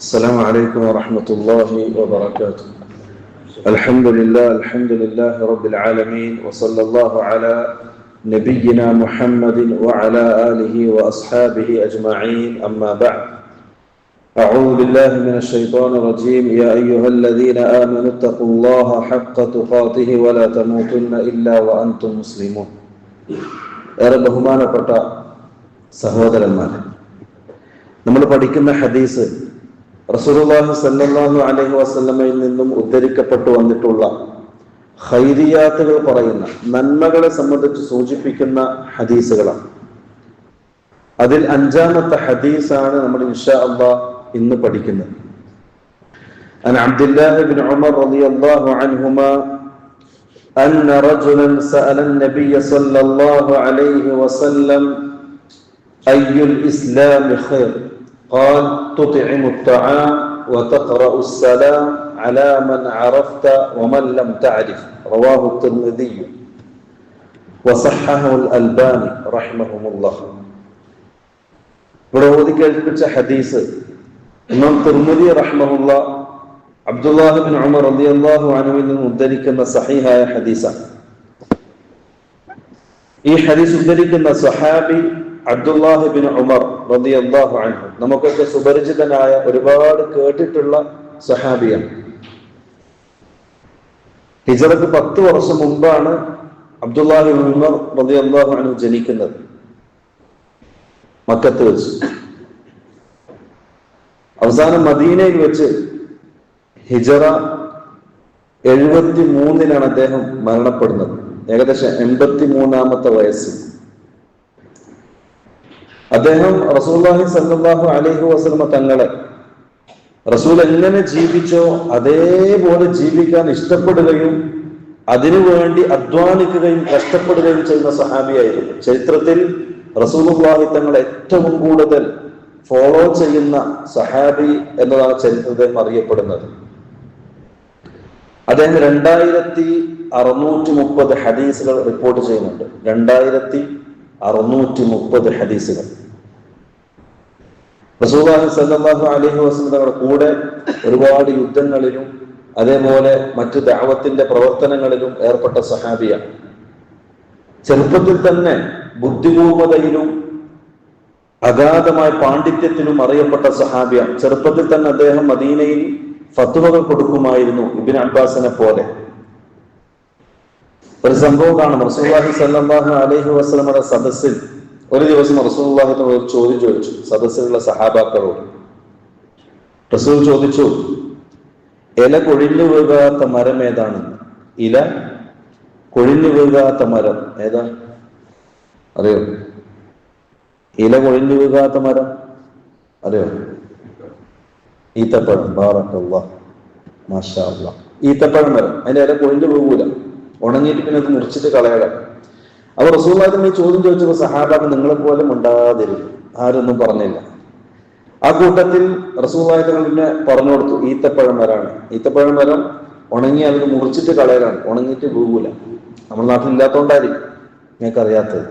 السلام عليكم ورحمة الله وبركاته. الحمد لله رب العالمين، وصلى الله على نبينا محمد وعلى آله وأصحابه أجمعين، أما بعد. أعوذ بالله من الشيطان الرجيم. يا أيها الذين آمنوا اتقوا الله حق تقاته ولا تموتن إلا وأنتم مسلمون. ഏറെ ബഹുമാനപ്പെട്ട സഹോദരന്മാരെ, നമ്മൾ പഠിക്കുന്ന ഹദീസ് റസൂലുള്ളാഹി സ്വല്ലല്ലാഹു അലൈഹി വസല്ലമയിൽ നിന്നും ഉദ്ധരിക്കപ്പെട്ടു വന്നിട്ടുള്ള ഖൈരിയാത്തുകൾ പറയുന്ന നന്മകളെ സംബന്ധിച്ച് സൂചിപ്പിക്കുന്ന ഹദീസുകളാണ്. അതിൽ 5-ാമത്തെ ഹദീസാണ് നമ്മൾ ഇൻഷാ അല്ലാഹ് ഇന്ന് പഠിക്കുന്നത്. അൻ അബ്ദുല്ലാഹി ഇബ്നു ഉമർ റളിയല്ലാഹു അൻഹുമാ أن رجلا سأل النبي صلى الله عليه وسلم أي الإسلام خير؟ قال تطعم الطعام وتقرأ السلام على من عرفت ومن لم تعرف. رواه الترمذي وصححه الألباني رحمهم الله. ഇവിടെ ഓതി കേൾപ്പിച്ച ഹദീസ് ഇമാം തിർമിദി റഹ്മഹുല്ലാ അബ്ദുല്ലാഹി ഇബ്നു ഉമർ റളിയല്ലാഹു അൻഹുവിൽ നിന്ന് ഉദ്ധരിക്കുന്ന സഹീഹായ ഹദീസാണ്. ഈ ഹദീസ് ഉദ്ധരിക്കുന്ന സ്വഹാബി അബ്ദുല്ലാഹി ഇബ്നു ഉമർ റളിയല്ലാഹു അൻഹു നമുക്കൊക്കെ സുപരിചിതനായ, ഒരുപാട് കേട്ടിട്ടുള്ള സ്വഹാബിയാണ്. ഹിജ്റക്ക് 10 വർഷം മുമ്പാണ് അബ്ദുല്ലാഹി ഇബ്നു ഉമർ റളിയല്ലാഹു അൻഹു ജനിക്കുന്നത്, മക്കത്ത് വെച്ച്. അവസാനം മദീനയിൽ വെച്ച് ഹിജ്റ 73-ലാണ് അദ്ദേഹം മരണപ്പെടുന്നത്, ഏകദേശം 83-ാമത്തെ വയസ്സിൽ. അദ്ദേഹം റസൂലുള്ളാഹി സ്വല്ലല്ലാഹു അലൈഹി വസല്ലമ തങ്ങളെ റസൂൽ എങ്ങനെ ജീവിച്ചോ അതേപോലെ ജീവിക്കാൻ ഇഷ്ടപ്പെടുകയും അതിനുവേണ്ടി അധ്വാനിക്കുകയും കഷ്ടപ്പെടുകയും ചെയ്യുന്ന സഹാബിയായിരുന്നു. ചരിത്രത്തിൽ റസൂലുള്ളാഹി തങ്ങളെ ഏറ്റവും കൂടുതൽ ഫോളോ ചെയ്യുന്ന സഹാബി എന്നതാണ് ചരിത്രത്തിൽ അറിയപ്പെടുന്നത്. അദ്ദേഹം 2630 ഹദീസുകൾ റിപ്പോർട്ട് ചെയ്യുന്നുണ്ട്. 2630 ഹദീസുകൾ. റസൂലുള്ളാഹി സ്വല്ലല്ലാഹു അലൈഹി വസല്ലം തങ്ങളുടെ കൂടെ ഒരുപാട് യുദ്ധങ്ങളിലും അതേപോലെ മറ്റു ദഅവത്തിന്റെ പ്രവർത്തനങ്ങളിലും ഏർപ്പെട്ട സഹാബിയാണ്. ചെറുപ്പത്തിൽ തന്നെ ബുദ്ധിപൂർവതയിലും അഗാധമായ പാണ്ഡിത്യത്തിലും അറിയപ്പെട്ട സഹാബിയാണ്. ചെറുപ്പത്തിൽ തന്നെ അദ്ദേഹം മദീനയിൽ ഫത്വകൾ കൊടുക്കുമായിരുന്നു, ഇബ്നു അബ്ബാസിനെ പോലെ. ഒരു സംഭവം കാണും. റസൂലുള്ളാഹി സ്വല്ലല്ലാഹു അലൈഹി വസല്ലമയുടെ സദസ്സിൽ ഒരു ദിവസം റസൂലുള്ളാഹി ഒരു ചോദ്യം ചോദിച്ചു സദസ്സിലുള്ള സഹാബാക്കളോട്. റസൂൽ ചോദിച്ചു, ഇല കൊഴിഞ്ഞു വീഴാത്ത മരം ഏതാണ്? ഇല കൊഴിഞ്ഞു വീഴാത്ത മരം ഏതാ അറിയോ? ഇല കൊഴിഞ്ഞു വീഴാത്ത മരം അറിയോ? ഈത്തപ്പഴം. ബാറക്കല്ലാഹ്, മാഷാ അല്ലാഹ്. ഈത്തപ്പഴം മരം, അതിന്റെ ഇല കൊഴിഞ്ഞു വീഴൂല, ഉണങ്ങിയിട്ട് പിന്നെ അത് മുറിച്ചിട്ട് കളയണം. അപ്പൊ റസൂലുള്ളാഹി ഈ ചോദ്യം ചോദിച്ചപ്പോൾ സഹാബാക്കൾ നിങ്ങളെ പോലെ മിണ്ടാതിരുന്നു, ആരൊന്നും പറഞ്ഞില്ല. ആ കൂട്ടത്തിൽ റസൂലുള്ളാഹി പിന്നെ പറഞ്ഞു കൊടുത്തു, ഈത്തപ്പഴം മരമാണ്. ഈത്തപ്പഴം മരം ഉണങ്ങി അതിന് മുറിച്ചിട്ട് കളയലാണ്, ഉണങ്ങിയിട്ട് വീഴൂല. നമ്മുടെ നാട്ടിലില്ലാത്തോണ്ടായിരിക്കും നിങ്ങൾക്ക് അറിയാത്തത്.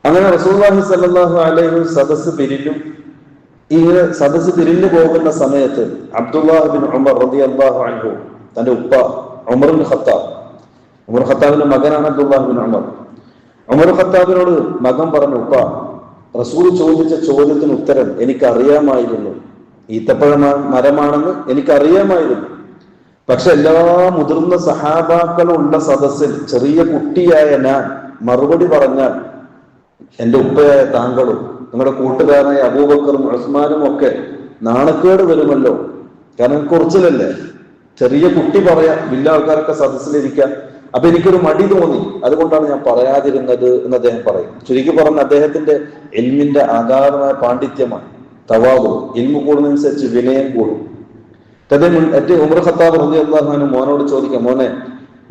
അങ്ങനെ റസൂലുള്ളാഹി സ്വല്ലല്ലാഹു അലൈഹി സദസ്സ് പിരിഞ്ഞു. ഇങ്ങനെ സദസ്സ് പിരിഞ്ഞു പോകുന്ന സമയത്ത് അബ്ദുല്ലാഹി ഇബ്നു ഉമർ റളിയല്ലാഹു അൻഹു തന്റെ ഉപ്പ ഉമർ ഇബ്നു ഖത്താബിന്റെ മകനാണ് അബ്ദുല്ലാഹി ഇബ്നു ഉമർ. ഉമർ ഖത്താബിനോട് മകൻ പറഞ്ഞു, ഉപ്പ, റസൂൽ ചോദിച്ച ചോദ്യത്തിന് ഉത്തരം എനിക്കറിയാമായിരുന്നു. ഈത്തപ്പഴ മരമാണെന്ന് എനിക്കറിയാമായിരുന്നു. പക്ഷെ എല്ലാ മുതിർന്ന സഹാബാക്കളുള്ള സദസ്സിൽ ചെറിയ കുട്ടിയായ ഞാൻ മറുപടി പറഞ്ഞാൽ എന്റെ ഉപ്പയായ താങ്കളും നിങ്ങളുടെ കൂട്ടുകാരനായ അബൂബക്കറും ഉസ്മാനും ഒക്കെ നാണക്കേട് വരുമല്ലോ. കാരണം കുറച്ചിലല്ലേ, ചെറിയ കുട്ടി പറയാം, വലിയ ആൾക്കാരൊക്കെ സദസ്സിലിരിക്കാം. അപ്പൊ എനിക്കൊരു മടി തോന്നി, അതുകൊണ്ടാണ് ഞാൻ പറയാതിരുന്നത് എന്ന് അദ്ദേഹം പറയും. ചുരുക്കി പറഞ്ഞ അദ്ദേഹത്തിന്റെ ഇൽമിന്റെ അഗാധമായ പാണ്ഡിത്യമാണ്. തവാദു, ഇൽമു കൂടുന്നതനുസരിച്ച് വിനയം കൂടും. ഉമർ ഖത്താബ് റളിയല്ലാഹു അൻഹു മോനോട് ചോദിക്കാം, മോനെ,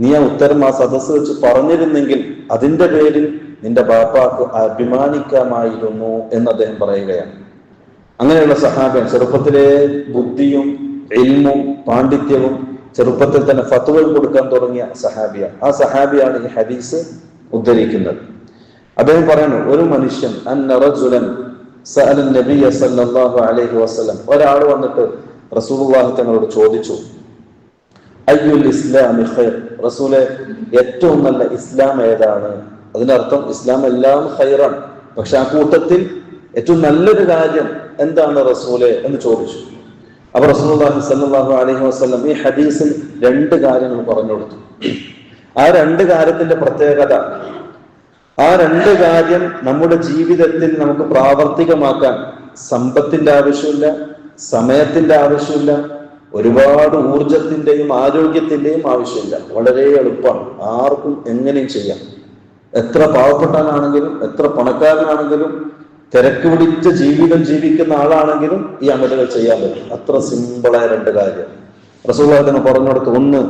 നീ ആ ഉത്തരം ആ സദസ്സ് വെച്ച് പറഞ്ഞിരുന്നെങ്കിൽ അതിന്റെ പേരിൽ നിന്റെ ബാപ്പാക്ക് അഭിമാനിക്കാമായിരുന്നു എന്ന് അദ്ദേഹം പറയുകയാണ്. അങ്ങനെയുള്ള സഹാബിയാണ്. ചെറുപ്പത്തിലെ ബുദ്ധിയും ഇൽമും പാണ്ഡിത്യവും, ചെറുപ്പത്തിൽ തന്നെ ഫത്വകൾ കൊടുക്കാൻ തുടങ്ങിയ സഹാബിയാണ്. ആ സഹാബിയാണ് ഈ ഹദീസ് ഉദ്ധരിക്കുന്നത്. അദ്ദേഹം പറയുന്നു, ഒരു മനുഷ്യൻ അന്ന റജുലൻ സഅലൻ നബിയ സല്ലല്ലാഹു അലൈഹി വസല്ലം, ഒരാൾ വന്നിട്ട് റസൂലുള്ളാഹി തങ്ങളോട് ചോദിച്ചു, അയ്യുൽ ഇസ്ലാമി ഖൈർ, റസൂലെ ഏറ്റവും നല്ല ഇസ്ലാം ഏതാണ്? അതിനർത്ഥം ഇസ്ലാം എല്ലാം ഖൈറാണ്, പക്ഷെ ആ കൂട്ടത്തിൽ ഏറ്റവും നല്ലൊരു കാര്യം എന്താണ് റസൂലെ എന്ന് ചോദിച്ചു. അപ്പൊ റസൂലുള്ളാഹി സ്വല്ലല്ലാഹു അലൈഹി വസല്ലം ഈ ഹദീസിൽ 2 കാര്യങ്ങൾ പറഞ്ഞു കൊടുത്തു. ആ 2 കാര്യത്തിന്റെ പ്രത്യേകത, ആ 2 കാര്യം നമ്മുടെ ജീവിതത്തിൽ നമുക്ക് പ്രാവർത്തികമാക്കാൻ സമ്പത്തിന്റെ ആവശ്യമില്ല, സമയത്തിന്റെ ആവശ്യമില്ല, ഒരുപാട് ഊർജത്തിന്റെയും ആരോഗ്യത്തിന്റെയും ആവശ്യമില്ല. വളരെ എളുപ്പമാണ്, ആർക്കും എങ്ങനെയും ചെയ്യാം. എത്ര പാവപ്പെട്ടവനാണെങ്കിലും എത്ര പണക്കാരനാണെങ്കിലും തിരക്ക് പിടിച്ച ജീവിതം ജീവിക്കുന്ന ആളാണെങ്കിലും ഈ അമലുകൾ ചെയ്യാൻ പറ്റും. അത്ര സിമ്പിളായ 2 കാര്യം റസൂലുള്ളാഹി തന്നെ പറഞ്ഞു കൊടുത്തു. ഒന്ന്,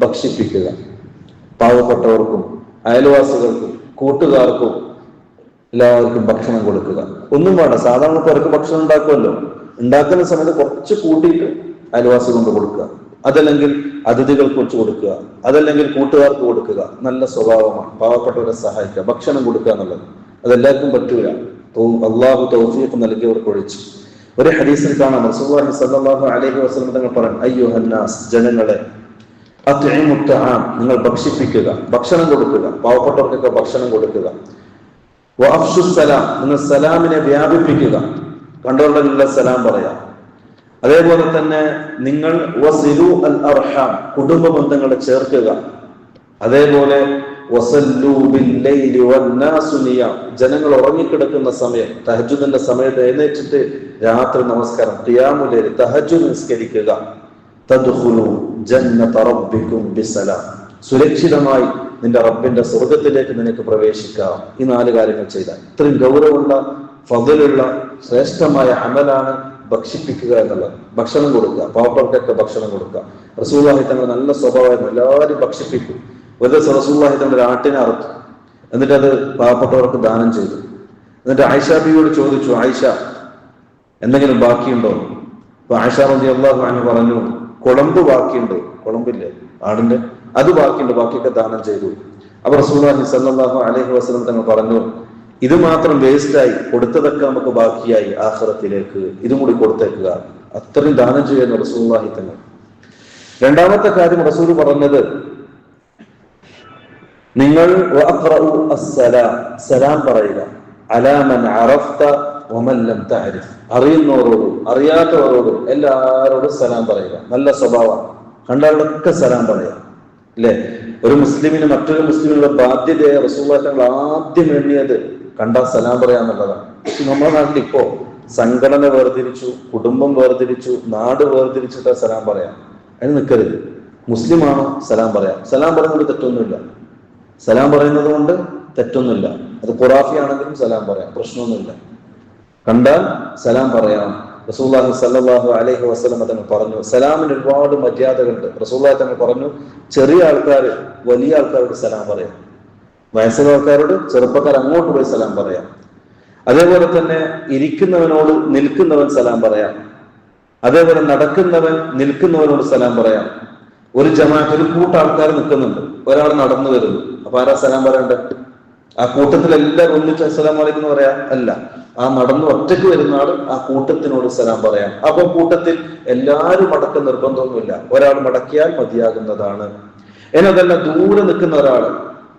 ഭക്ഷിപ്പിക്കുക, പാവപ്പെട്ടവർക്കും അയൽവാസികൾക്കും കൂട്ടുകാർക്കും എല്ലാവർക്കും ഭക്ഷണം കൊടുക്കുക. ഒന്നും വേണ്ട, സാധാരണ പേർക്ക് ഭക്ഷണം ഉണ്ടാക്കുമല്ലോ, ഉണ്ടാക്കുന്ന സമയത്ത് കുറച്ച് കൂട്ടിയിട്ട് അയൽവാസി കൊണ്ട് കൊടുക്കുക, അതല്ലെങ്കിൽ അതിഥികൾക്ക് വെച്ച് കൊടുക്കുക, അതല്ലെങ്കിൽ കൂട്ടുകാർക്ക് കൊടുക്കുക. നല്ല സ്വഭാവമാണ് പാവപ്പെട്ടവരെ സഹായിക്കുക, ഭക്ഷണം കൊടുക്കുക എന്നുള്ളത്. അതെല്ലാവർക്കും പറ്റൂല, അള്ളാഹു തൗഫീഖ് നൽകിയവർക്ക് ഒഴിച്ച്. ഒരു ഹദീസിൽ കാണാം റസൂലുള്ളാഹി സ്വല്ലല്ലാഹു അലൈഹി വസല്ലം തങ്ങൾ പറഞ്ഞു, അയ്യുഹന്നാസ്, ജനങ്ങളെ, അത്ഇമു തആം, നിങ്ങൾ ഭക്ഷിപ്പിക്കുക, ഭക്ഷണം കൊടുക്കുക, പാവപ്പെട്ടവർക്കൊക്കെ ഭക്ഷണം കൊടുക്കുക. വഅഫ്ശു സലാം, നിങ്ങൾ സലാമിനെ വ്യാപിപ്പിക്കുക, കണ്ടവരുടെ സലാം പറയാം. അതേപോലെ തന്നെ നിങ്ങൾ വസിലു അൽ അർഹാം, കുടുംബ ബന്ധങ്ങളെ ചേർക്കുക. അതേപോലെ വസല്ലു ബിൽ ലൈലി വന്നാസു നിയാം, ജനങ്ങൾ ഉറങ്ങിക്കിടക്കുന്ന സമയം തഹജ്ജുദിന്റെ സമയത്ത് എഴുന്നേറ്റിട്ട് രാത്രി നമസ്കാരം ഖിയാമുൽ ലൈൽ തഹജ്ജുദ് നിസ്കരിക്കുക. തദ്ഖുലു ജന്നത റബ്ബികും ബിസലാം, സുരക്ഷിതമായി നിന്റെ റബ്ബിന്റെ സ്വർഗത്തിലേക്ക് നിനക്ക് പ്രവേശിക്കാം. ഈ 4 കാര്യങ്ങൾ ചെയ്താൽ ഇത്രയും ഗൗരവമുള്ള ഫضലുള്ള ശ്രേഷ്ഠമായ അമലാണ് ഭക്ഷിപ്പിക്കുക എന്നുള്ളത്. ഭക്ഷണം കൊടുക്കുക, പാവപ്പെട്ടവർക്കൊക്കെ ഭക്ഷണം കൊടുക്കുക. റസൂലുള്ളാഹി തങ്ങൾ നല്ല സ്വഭാവമായിരുന്നു, എല്ലാവരും ഭക്ഷിപ്പിക്കും. ഒരു ദിവസം റസൂലുള്ളാഹി തങ്ങൾ ഒരു ആട്ടിനെ അറുത്തു, എന്നിട്ട് അത് പാവപ്പെട്ടവർക്ക് ദാനം ചെയ്തു. എന്നിട്ട് ആയിഷ ബിവിയോട് ചോദിച്ചു, ആയിഷ എന്തെങ്കിലും ബാക്കിയുണ്ടോ? അപ്പൊ ആയിഷ റളിയല്ലാഹു അൻഹ പറഞ്ഞു, കുളമ്പ് ബാക്കിയുണ്ട്, കുളമ്പില്ലേ ആടിന്റെ, അത് ബാക്കിയുണ്ട്, ബാക്കിയൊക്കെ ദാനം ചെയ്തു. അപ്പൊ റസൂലുള്ളാഹി സ്വല്ലല്ലാഹു അലൈഹി വസല്ലം തങ്ങൾ പറഞ്ഞു, ഇത് മാത്രം വേസ്റ്റായി, കൊടുത്തതൊക്കെ നമുക്ക് ബാക്കിയായി ആഖിറത്തിലേക്ക്, ഇതും കൂടി കൊടുത്തേക്കുക. അത്രയും ദാനം ചെയ്യുന്ന റസൂലുള്ളാഹി തങ്ങൾ. 2ാമത്തെ കാര്യം റസൂൽ പറഞ്ഞത്, നിങ്ങൾ സലാം പറയുക, അലാ മൻ അറഫ്ത വമൻ ലം തഅരിഫ്, അറിയുന്നവരോടും അറിയാത്തവരോടും എല്ലാവരോടും സലാം പറയുക. നല്ല സ്വഭാവമാണ്, കണ്ടവരൊക്കെ സലാം പറയുക, അല്ലേ? ഒരു മുസ്ലിമിന് മറ്റൊരു മുസ്ലിമിനുള്ള ബാധ്യതയെ റസൂലുള്ളാഹി തങ്ങൾ ആദ്യം എണ്ണിയത് കണ്ടാൽ സലാം പറയാന്നുള്ളതാണ്. നമ്മുടെ നാട്ടിൽ ഇപ്പോ സംഘടന വേർതിരിച്ചു, കുടുംബം വേർതിരിച്ചു, നാട് വേർതിരിച്ചിട്ട് സലാം പറയാം. അതിന് നിൽക്കരുത്. മുസ്ലിമാണോ സലാം പറയാം, സലാം പറയുന്നത് തെറ്റൊന്നുമില്ല, സലാം പറയുന്നത് കൊണ്ട് തെറ്റൊന്നുമില്ല. അത് ഖുറാഫി ആണെങ്കിലും സലാം പറയാം, പ്രശ്നമൊന്നുമില്ല. കണ്ടാൽ സലാം പറയാം. റസൂലുള്ളാഹി സ്വല്ലല്ലാഹു അലൈഹി വസല്ലം തങ്ങൾ പറഞ്ഞു, സലാമിന് ഒരുപാട് മര്യാദകളുണ്ട്. റസൂലുള്ളാഹി തങ്ങൾ പറഞ്ഞു, ചെറിയ ആൾക്കാർ വലിയ ആൾക്കാരോട് സലാം പറയാം, വയസ്സുള്ള ആൾക്കാരോട് ചെറുപ്പക്കാർ അങ്ങോട്ട് പോയി സലാം പറയാം. അതേപോലെ തന്നെ ഇരിക്കുന്നവനോട് നിൽക്കുന്നവൻ സലാം പറയാം. അതേപോലെ നടക്കുന്നവൻ നിൽക്കുന്നവനോട് സലാം പറയാം. ഒരു ജമാഅത്ത്, ഒരു കൂട്ടാൾക്കാർ നിൽക്കുന്നുണ്ട്, ഒരാൾ നടന്നു വരുന്നു, അപ്പൊ ആരാ സലാം പറയണ്ടേ? ആ കൂട്ടത്തിൽ എല്ലാവരും ഒന്നിച്ച് അസ്സലാമു അലൈക്കും എന്ന് പറയാം? അല്ല, ആ നടന്നു ഒറ്റയ്ക്ക് വരുന്ന ആൾ ആ കൂട്ടത്തിനോട് സലാം പറയാം. അപ്പൊ കൂട്ടത്തിൽ എല്ലാവരും മടക്കം നിർബന്ധമൊന്നുമില്ല, ഒരാൾ മടക്കിയാൽ മതിയാകുന്നതാണ്. എന്നതല്ല, ദൂരെ നിൽക്കുന്ന ഒരാൾ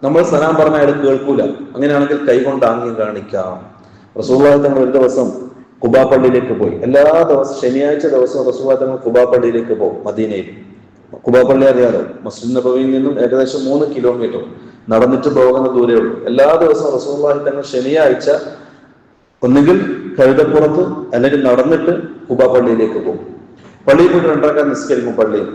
നമ്മൾ സലാം പറഞ്ഞാൽ അയാൾ കേൾക്കൂല, അങ്ങനെയാണെങ്കിൽ കൈകൊണ്ട് ആംഗ്യം കാണിക്കാം. റസൂലുള്ളാഹി തങ്ങൾ ഒരു ദിവസം ഖുബാ പള്ളിയിലേക്ക് പോയി. എല്ലാ ദിവസവും ശനിയാഴ്ച ദിവസവും റസൂലുള്ളാഹി തങ്ങൾ ഖുബാ പള്ളിയിലേക്ക് പോകും. മദീനയിൽ ഖുബാ പള്ളി അറിയാലോ, മസ്ജിദ് നബവിയിൽ നിന്നും ഏകദേശം 3 കിലോമീറ്റർ നടന്നിട്ട് പോകുന്ന ദൂരേ ഉള്ളൂ. എല്ലാ ദിവസവും റസൂലുള്ളാഹി തങ്ങൾ ശനിയാഴ്ച ഒന്നുകിൽ കഴുതപ്പുറത്ത് അല്ലെങ്കിൽ നടന്നിട്ട് ഖുബാ പള്ളിയിലേക്ക് പോകും. പള്ളിയിൽ പോയിട്ട് 2 റക്അത്ത് നിസ്കരിക്കും പള്ളിയിൽ.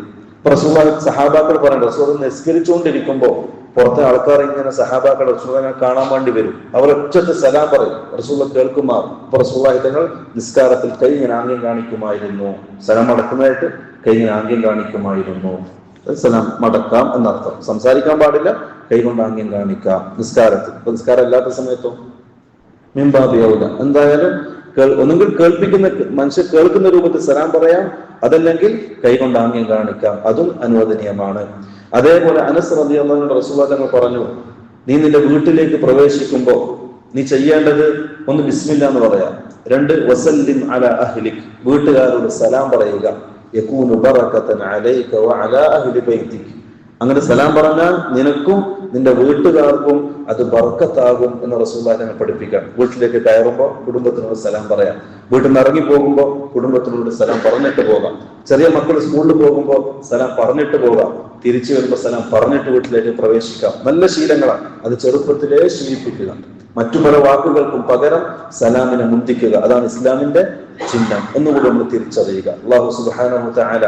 റസൂലുള്ളാഹി സഹാബാക്കൾ പറയുന്നത്, റസൂൽ നിസ്കരിച്ചുകൊണ്ടിരിക്കുമ്പോൾ പുറത്തെ ആൾക്കാർ ഇങ്ങനെ സഹാബാക്കൾ റസൂലിനെ കാണാൻ വേണ്ടി വരും. അവർ ഒറ്റത്തെ സലാം പറയും, റസൂൽ കേൾക്കുമാർ. അപ്പൊ റസൂലുള്ളാഹി തങ്ങൾ നിസ്കാരത്തിൽ കൈ ഇങ്ങനെ ആംഗ്യം കാണിക്കുമായിരുന്നു, സലാം അടക്കുന്നതായിട്ട് കൈ ഇങ്ങനെ ആംഗ്യം കാണിക്കുമായിരുന്നു. സലാം മടക്കാം എന്നർത്ഥം. സംസാരിക്കാൻ പാടില്ല, കൈകൊണ്ട് ആംഗ്യം കാണിക്കാം നിസ്കാരത്തിൽ. ഇപ്പൊ നിസ്കാരം അല്ലാത്ത സമയത്തോ മിംബാബിയാവില്ല. എന്തായാലും ഒന്നുകിൽ കേൾപ്പിക്കുന്ന മനുഷ്യർ കേൾക്കുന്ന രൂപത്തിൽ സലാം പറയാം, അതല്ലെങ്കിൽ കൈകൊണ്ട് ആംഗ്യം കാണിക്കാം, അതും അനുവദനീയമാണ്. അതേപോലെ അനസ് റളിയല്ലാഹു അൻഹു റസൂലുള്ളാഹി തങ്ങൾ പറഞ്ഞു, നീ നിന്റെ വീട്ടിലേക്ക് പ്രവേശിക്കുമ്പോൾ നീ ചെയ്യേണ്ടത് ഒന്ന് ബിസ്മില്ല എന്ന് പറയാം, രണ്ട് വസല്ലിം അല അഹ്ലിക്, വീട്ടുകാരോട് സലാം പറയുക, യകൂനു ബറകതൻ അലൈക വഅലാ അഹ്ലി ബൈതിക്, അങ്ങനെ സലാം പറഞ്ഞാൽ നിനക്കും നിന്റെ വീട്ടുകാർക്കും അത് ബർക്കത്താകും എന്ന് റസൂലുള്ളാഹി പഠിപ്പിക്കാം. വീട്ടിലേക്ക് കയറുമ്പോൾ കുടുംബത്തിനോട് സലാം പറയാം, വീട്ടിൽ നിന്ന് ഇറങ്ങി പോകുമ്പോൾ കുടുംബത്തിനോട് സലാം പറഞ്ഞിട്ട് പോകാം, ചെറിയ മക്കൾ സ്കൂളിൽ പോകുമ്പോൾ സലാം പറഞ്ഞിട്ട് പോകാം, തിരിച്ചു വരുമ്പോൾ സലാം പറഞ്ഞിട്ട് വീട്ടിലേക്ക് പ്രവേശിക്കാം. നല്ല ശീലങ്ങളാണ്, അത് ചെറുപ്പത്തിലേ ശീലിപ്പിക്കുക. മറ്റു പല വാക്കുകൾക്കും പകരം സലാമിനെ മുന്തിക്കുക, അതാണ് ഇസ്ലാമിന്റെ ചിഹ്നം. ഒന്നുകൂടി നമ്മൾ തിരിച്ചറിയുക. അല്ലാഹു സുബ്ഹാനഹു വ തആല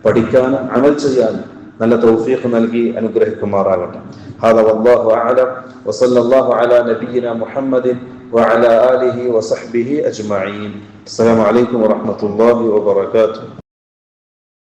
പഠിക്കാനും അമൽ ചെയ്യാനും നല്ല തൗഫീഖ് നൽകി അനുഗ്രഹിക്കുമാറാകട്ടെ. ഹാദാ വല്ലാഹു അഅലം വസല്ലല്ലാഹു അലാ നബിയിനാ മുഹമ്മദിൻ വഅലാ ആലിഹി വസഹ്ബിഹി അജ്മഈൻ. അസ്സലാമു അലൈക്കും വറഹ്മത്തുള്ളാഹി വബറകാതുഹു.